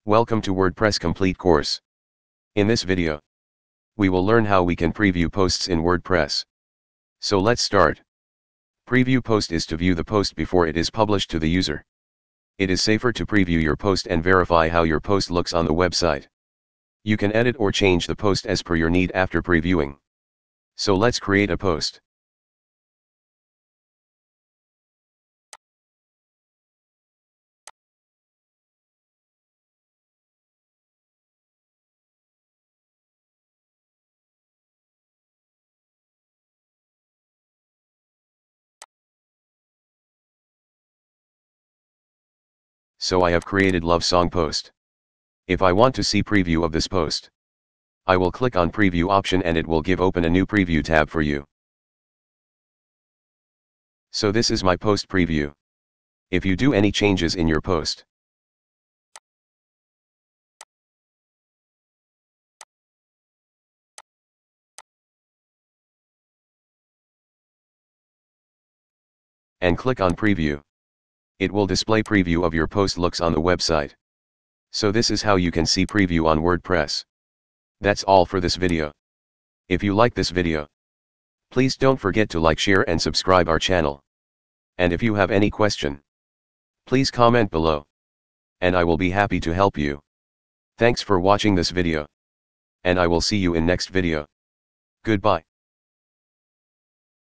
Welcome to WordPress Complete course. In this video, we will learn how we can preview posts in WordPress. So let's start. Preview post is to view the post before it is published to the user. It is safer to preview your post and verify how your post looks on the website. You can edit or change the post as per your need after previewing. So let's create a post. So I have created love song post. If I want to see preview of this post, I will click on preview option and it will open a new preview tab for you. So this is my post preview. If you do any changes in your post, and click on preview, it will display preview of your post looks on the website. So this is how you can see preview on WordPress. That's all for this video. If you like this video, please don't forget to like, share and subscribe our channel. And if you have any question, please comment below, and I will be happy to help you. Thanks for watching this video, and I will see you in next video. Goodbye.